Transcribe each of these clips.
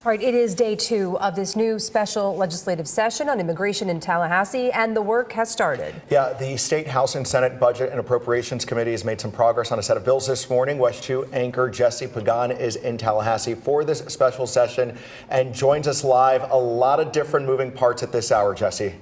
All right, it is day 2 of this new special legislative session on immigration in Tallahassee, and the work has started. Yeah, the State House and Senate Budget and Appropriations Committee has made some progress on a set of bills this morning. WESH 2 anchor Jesse Pagan is in Tallahassee for this special session and joins us live. A lot of different moving parts at this hour, Jesse.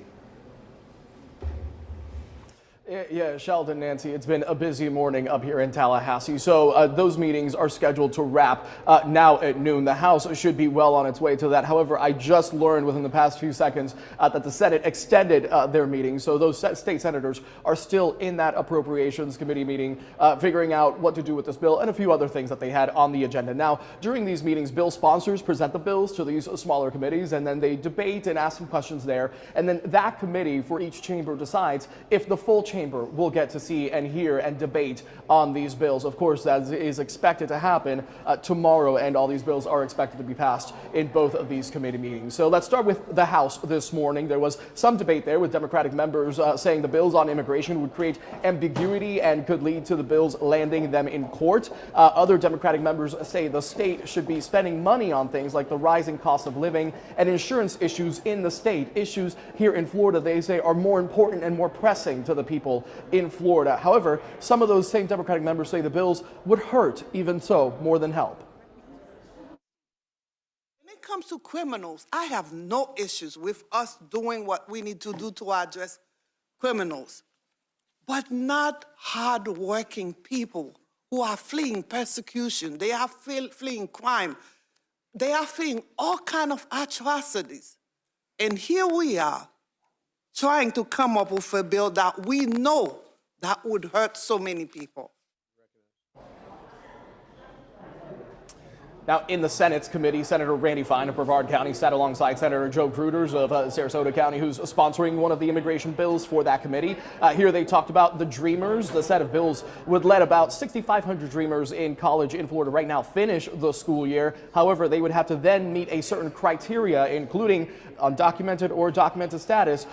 Yeah, Sheldon, Nancy, it's been a busy morning up here in Tallahassee. So those meetings are scheduled to wrap now at noon. The House should be well on its way to that. However, I just learned within the past few seconds that the Senate extended their meeting. So those state senators are still in that Appropriations Committee meeting, figuring out what to do with this bill and a few other things that they had on the agenda. Now, during these meetings, bill sponsors present the bills to these smaller committees, and then they debate and ask some questions there. And then that committee for each chamber decides if the full chamber will get to see and hear and debate on these bills. Of course, that is expected to happen tomorrow, and all these bills are expected to be passed in both of these committee meetings. So let's start with the House this morning. There was some debate there with Democratic members saying the bills on immigration would create ambiguity and could lead to the bills landing them in court. Other Democratic members say the state should be spending money on things like the rising cost of living and insurance issues in the state. Issues here in Florida, they say, are more important and more pressing to the people in Florida. However, some of those same Democratic members say the bills would hurt, even so, more than help. When it comes to criminals, I have no issues with us doing what we need to do to address criminals, but not hard-working people who are fleeing persecution. They are fleeing crime. They are fleeing all kinds of atrocities. And here we are, trying to come up with a bill that we know that would hurt so many people. Now, in the Senate's committee, Senator Randy Fine of Brevard County sat alongside Senator Joe Gruters of Sarasota County, who's sponsoring one of the immigration bills for that committee. Here they talked about the Dreamers. The set of bills would let about 6,500 Dreamers in college in Florida right now finish the school year. However, they would have to then meet a certain criteria, including undocumented or documented status,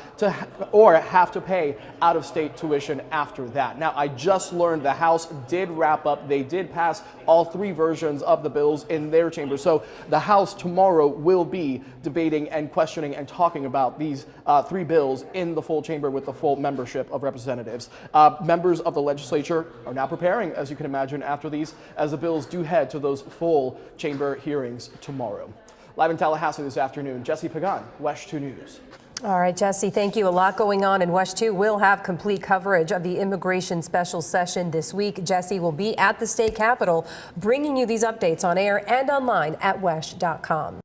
or have to pay out-of-state tuition after that. Now, I just learned the House did wrap up. They did pass all 3 versions of the bills in their chamber. So the House tomorrow will be debating and questioning and talking about these 3 bills in the full chamber with the full membership of representatives. Members of the legislature are now preparing, as you can imagine, after these, as the bills do head to those full chamber hearings tomorrow. Live in Tallahassee this afternoon, Jesse Pagan, WESH 2 News. All right, Jesse, thank you. A lot going on in WESH 2. We'll have complete coverage of the immigration special session this week. Jesse will be at the state capitol bringing you these updates on air and online at WESH.com.